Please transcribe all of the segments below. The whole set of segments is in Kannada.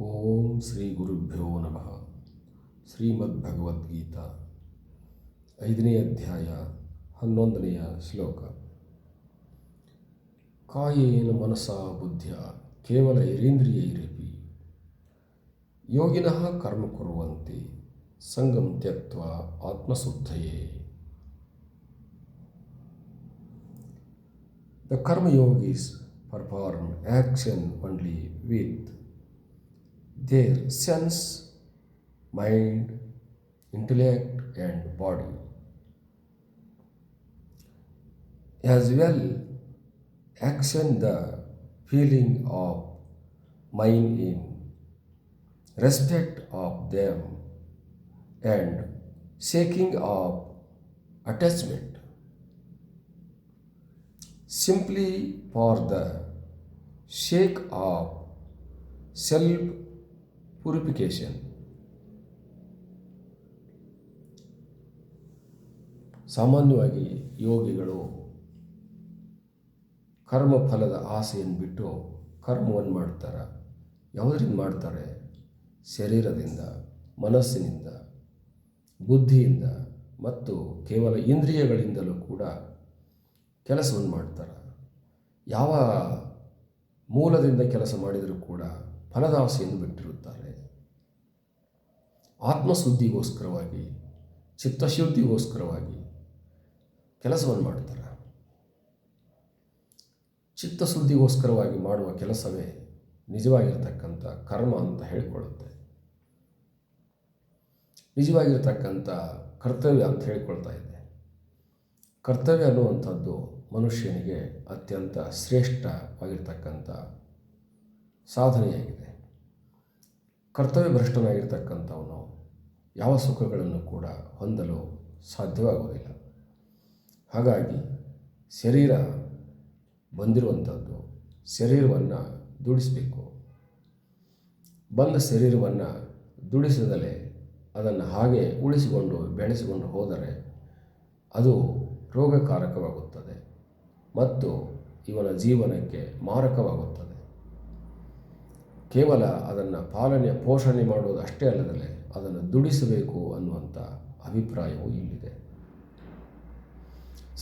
ಓಂ ಶ್ರೀ ಗುರುಭ್ಯೋ ನಮಃ. ಶ್ರೀಮದ್ಭಗವದ್ಗೀತಾ 5ನೇ ಅಧ್ಯಾಯ 11ನೆಯ ಶ್ಲೋಕ. ಕಾಯೇನ ಮನಸಾ ಬುದ್ಧಿಯ ಕೇವಲ ಇರೇಂದ್ರಿಯೈರಪಿ ಯೋಗಿನಃ ಕರ್ಮ ಕುರ್ವಂತಿ Sangam ತ್ಯಕ್ತ್ವಾ ಆತ್ಮಶುದ್ಧಯೇ. The karma yogis perform action only with their sense, mind, intellect and body. As well, action the feeling of mind in respect of them and shaking of attachment, simply for the sake of self-purification. ಸಾಮಾನ್ಯವಾಗಿ ಯೋಗಿಗಳು ಕರ್ಮಫಲದ ಆಸೆಯನ್ನು ಬಿಟ್ಟು ಕರ್ಮವನ್ನು ಮಾಡ್ತಾರೆ. ಯಾವುದರಿಂದ ಮಾಡ್ತಾರೆ? ಶರೀರದಿಂದ, ಮನಸ್ಸಿನಿಂದ, ಬುದ್ಧಿಯಿಂದ ಮತ್ತು ಕೇವಲ ಇಂದ್ರಿಯಗಳಿಂದಲೂ ಕೂಡ ಕೆಲಸವನ್ನು ಮಾಡ್ತಾರೆ. ಯಾವ ಮೂಲದಿಂದ ಕೆಲಸ ಮಾಡಿದರೂ ಕೂಡ ಫಲದ ಆಸೆಯನ್ನು ಬಿಟ್ಟಿರುತ್ತಾರೆ. ಆತ್ಮಶುದ್ಧಿಗೋಸ್ಕರವಾಗಿ, ಚಿತ್ತಶುದ್ಧಿಗೋಸ್ಕರವಾಗಿ ಕೆಲಸವನ್ನು ಮಾಡ್ತಾರೆ. ಚಿತ್ತಶುದ್ಧಿಗೋಸ್ಕರವಾಗಿ ಮಾಡುವ ಕೆಲಸವೇ ನಿಜವಾಗಿರ್ತಕ್ಕಂಥ ಕರ್ಮ ಅಂತ ಹೇಳಿಕೊಳ್ಳುತ್ತೆ. ನಿಜವಾಗಿರ್ತಕ್ಕಂಥ ಕರ್ತವ್ಯ ಅಂತ ಹೇಳಿಕೊಳ್ತಾ ಇದೆ. ಕರ್ತವ್ಯ ಅನ್ನುವಂಥದ್ದು ಮನುಷ್ಯನಿಗೆ ಅತ್ಯಂತ ಶ್ರೇಷ್ಠವಾಗಿರ್ತಕ್ಕಂಥ ಸಾಧನೆಯಾಗಿದೆ. ಕರ್ತವ್ಯ ಭ್ರಷ್ಟನಾಗಿರ್ತಕ್ಕಂಥವನು ಯಾವ ಸುಖಗಳನ್ನು ಕೂಡ ಹೊಂದಲು ಸಾಧ್ಯವಾಗುವುದಿಲ್ಲ. ಹಾಗಾಗಿ ಶರೀರ ಬಂದಿರುವಂಥದ್ದು, ಶರೀರವನ್ನು ದುಡಿಸಬೇಕು. ಬಂದ ಶರೀರವನ್ನು ದುಡಿಸದಲೇ ಅದನ್ನು ಹಾಗೆ ಉಳಿಸಿಕೊಂಡು ಬೆಳೆಸಿಕೊಂಡು ಹೋದರೆ ಅದು ರೋಗಕಾರಕವಾಗುತ್ತದೆ ಮತ್ತು ಇವನ ಜೀವನಕ್ಕೆ ಮಾರಕವಾಗುತ್ತದೆ. ಕೇವಲ ಅದನ್ನು ಪೋಷಣೆ ಮಾಡುವುದು ಅಷ್ಟೇ ಅಲ್ಲದಲೇ ಅದನ್ನು ದುಡಿಸಬೇಕು ಅನ್ನುವಂಥ ಅಭಿಪ್ರಾಯವೂ ಇಲ್ಲಿದೆ.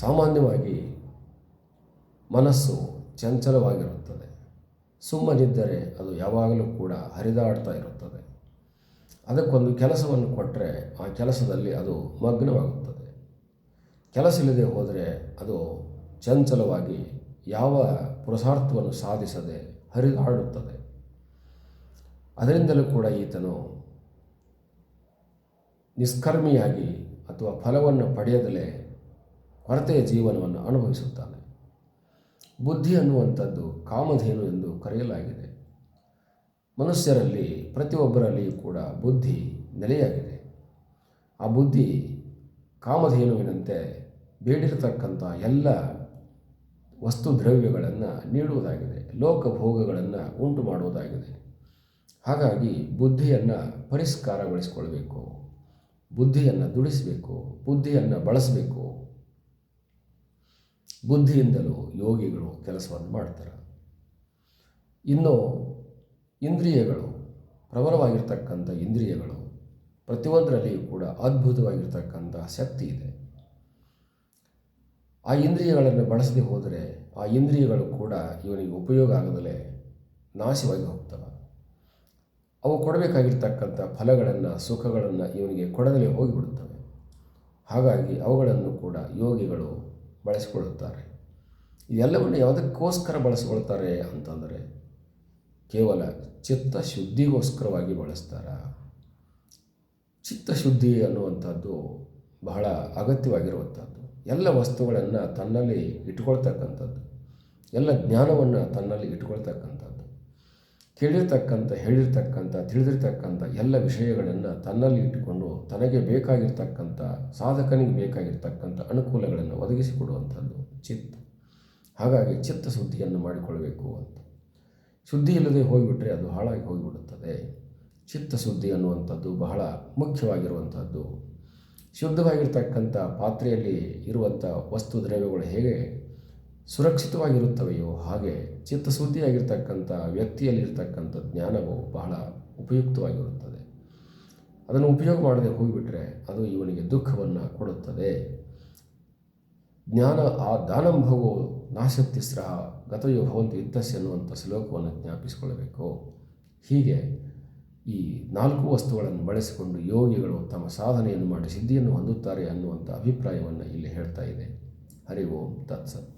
ಸಾಮಾನ್ಯವಾಗಿ ಮನಸ್ಸು ಚಂಚಲವಾಗಿರುತ್ತದೆ. ಸುಮ್ಮನಿದ್ದರೆ ಅದು ಯಾವಾಗಲೂ ಕೂಡ ಹರಿದಾಡ್ತಾ ಇರುತ್ತದೆ. ಅದಕ್ಕೊಂದು ಕೆಲಸವನ್ನು ಕೊಟ್ಟರೆ ಆ ಕೆಲಸದಲ್ಲಿ ಅದು ಮಗ್ನವಾಗುತ್ತದೆ. ಕೆಲಸ ಇಲ್ಲದೆ ಹೋದರೆ ಅದು ಚಂಚಲವಾಗಿ ಯಾವ ಪುರುಷಾರ್ಥವನ್ನು ಸಾಧಿಸದೆ ಹರಿದಾಡುತ್ತದೆ. ಅದರಿಂದಲೂ ಕೂಡ ಈತನು ನಿಷ್ಕರ್ಮಿಯಾಗಿ ಅಥವಾ ಫಲವನ್ನು ಪಡೆಯದಲೇ ಕೊರತೆಯ ಜೀವನವನ್ನು ಅನುಭವಿಸುತ್ತಾನೆ. ಬುದ್ಧಿ ಅನ್ನುವಂಥದ್ದು ಕಾಮಧೇನು ಎಂದು ಕರೆಯಲಾಗಿದೆ. ಮನುಷ್ಯರಲ್ಲಿ ಪ್ರತಿಯೊಬ್ಬರಲ್ಲಿಯೂ ಕೂಡ ಬುದ್ಧಿ ನೆಲೆಯಾಗಿದೆ. ಆ ಬುದ್ಧಿ ಕಾಮಧೇನುವಿನಂತೆ ಬೇಡಿರತಕ್ಕಂಥ ಎಲ್ಲ ವಸ್ತು ದ್ರವ್ಯಗಳನ್ನು ನೀಡುವುದಾಗಿದೆ, ಲೋಕಭೋಗಗಳನ್ನು ಉಂಟು ಮಾಡುವುದಾಗಿದೆ. ಹಾಗಾಗಿ ಬುದ್ಧಿಯನ್ನು ಪರಿಷ್ಕಾರಗೊಳಿಸಿಕೊಳ್ಬೇಕು, ಬುದ್ಧಿಯನ್ನು ದುಡಿಸಬೇಕು, ಬುದ್ಧಿಯನ್ನು ಬಳಸಬೇಕು. ಬುದ್ಧಿಯಿಂದಲೂ ಯೋಗಿಗಳು ಕೆಲಸವನ್ನು ಮಾಡ್ತಾರೆ. ಇನ್ನು ಇಂದ್ರಿಯಗಳು, ಪ್ರಬಲವಾಗಿರ್ತಕ್ಕಂಥ ಇಂದ್ರಿಯಗಳು, ಪ್ರತಿಯೊಂದರಲ್ಲಿಯೂ ಕೂಡ ಅದ್ಭುತವಾಗಿರ್ತಕ್ಕಂಥ ಶಕ್ತಿ ಇದೆ. ಆ ಇಂದ್ರಿಯಗಳನ್ನು ಬಳಸದೆ ಹೋದರೆ ಆ ಇಂದ್ರಿಯಗಳು ಕೂಡ ಇವನಿಗೆ ಉಪಯೋಗ ಆಗದಲೇ ನಾಶವಾಗಿ ಹೋಗ್ತವೆ. ಅವು ಕೊಡಬೇಕಾಗಿರ್ತಕ್ಕಂಥ ಫಲಗಳನ್ನು, ಸುಖಗಳನ್ನು ಇವನಿಗೆ ಕೊಡದಲೇ ಹೋಗಿಬಿಡುತ್ತವೆ. ಹಾಗಾಗಿ ಅವುಗಳನ್ನು ಕೂಡ ಯೋಗಿಗಳು ಬಳಸಿಕೊಳ್ಳುತ್ತಾರೆ. ಇದೆಲ್ಲವನ್ನು ಯಾವುದಕ್ಕೋಸ್ಕರ ಬಳಸಿಕೊಳ್ತಾರೆ ಅಂತಂದರೆ ಕೇವಲ ಚಿತ್ತಶುದ್ಧಿಗೋಸ್ಕರವಾಗಿ ಬಳಸ್ತಾರೆ. ಚಿತ್ತಶುದ್ಧಿ ಅನ್ನುವಂಥದ್ದು ಬಹಳ ಅಗತ್ಯವಾಗಿರುವಂಥದ್ದು. ಎಲ್ಲ ವಸ್ತುಗಳನ್ನು ತನ್ನಲ್ಲಿ ಇಟ್ಕೊಳ್ತಕ್ಕಂಥದ್ದು, ಎಲ್ಲ ಜ್ಞಾನವನ್ನು ತನ್ನಲ್ಲಿ ಇಟ್ಕೊಳ್ತಕ್ಕಂಥದ್ದು, ಕೇಳಿರ್ತಕ್ಕಂಥ, ಹೇಳಿರ್ತಕ್ಕಂಥ, ತಿಳಿದಿರ್ತಕ್ಕಂಥ ಎಲ್ಲ ವಿಷಯಗಳನ್ನು ತನ್ನಲ್ಲಿ ಇಟ್ಟುಕೊಂಡು ತನಗೆ ಬೇಕಾಗಿರ್ತಕ್ಕಂಥ, ಸಾಧಕನಿಗೆ ಬೇಕಾಗಿರ್ತಕ್ಕಂಥ ಅನುಕೂಲಗಳನ್ನು ಒದಗಿಸಿಕೊಡುವಂಥದ್ದು ಚಿತ್ತ. ಹಾಗಾಗಿ ಚಿತ್ತಶುದ್ಧಿಯನ್ನು ಮಾಡಿಕೊಳ್ಬೇಕು ಅಂತ. ಶುದ್ಧಿ ಇಲ್ಲದೆ ಹೋಗಿಬಿಟ್ರೆ ಅದು ಹಾಳಾಗಿ ಹೋಗಿಬಿಡುತ್ತದೆ. ಚಿತ್ತಶುದ್ಧಿ ಅನ್ನುವಂಥದ್ದು ಬಹಳ ಮುಖ್ಯವಾಗಿರುವಂಥದ್ದು. ಶುದ್ಧವಾಗಿರ್ತಕ್ಕಂಥ ಪಾತ್ರೆಯಲ್ಲಿ ಇರುವಂಥ ವಸ್ತು ದ್ರವ್ಯಗಳು ಹೇಗೆ ಸುರಕ್ಷಿತವಾಗಿರುತ್ತವೆಯೋ ಹಾಗೆ ಚಿತ್ತಶುದ್ಧಿಯಾಗಿರ್ತಕ್ಕಂಥ ವ್ಯಕ್ತಿಯಲ್ಲಿರ್ತಕ್ಕಂಥ ಜ್ಞಾನವು ಬಹಳ ಉಪಯುಕ್ತವಾಗಿರುತ್ತದೆ. ಅದನ್ನು ಉಪಯೋಗ ಮಾಡದೆ ಹೋಗಿಬಿಟ್ರೆ ಅದು ಇವನಿಗೆ ದುಃಖವನ್ನು ಕೊಡುತ್ತದೆ. ಜ್ಞಾನ ಆ ದಾನಂಭವೋ ನಾಶಕ್ತಿಸ್ರಹ ಗತಯೋ ಭವಂತಿ ವಿತ್ತಸ್ಯ ಅನ್ನುವಂಥ ಶ್ಲೋಕವನ್ನು ಜ್ಞಾಪಿಸಿಕೊಳ್ಳಬೇಕು. ಹೀಗೆ ಈ 4 ವಸ್ತುಗಳನ್ನು ಬಳಸಿಕೊಂಡು ಯೋಗಿಗಳು ತಮ್ಮ ಸಾಧನೆಯನ್ನು ಮಾಡಿ ಸಿದ್ಧಿಯನ್ನು ಹೊಂದುತ್ತಾರೆ ಅನ್ನುವಂಥ ಅಭಿಪ್ರಾಯವನ್ನು ಇಲ್ಲಿ ಹೇಳ್ತಾ ಇದೆ. ಹರಿ ಓಂ ತತ್ಸತ್.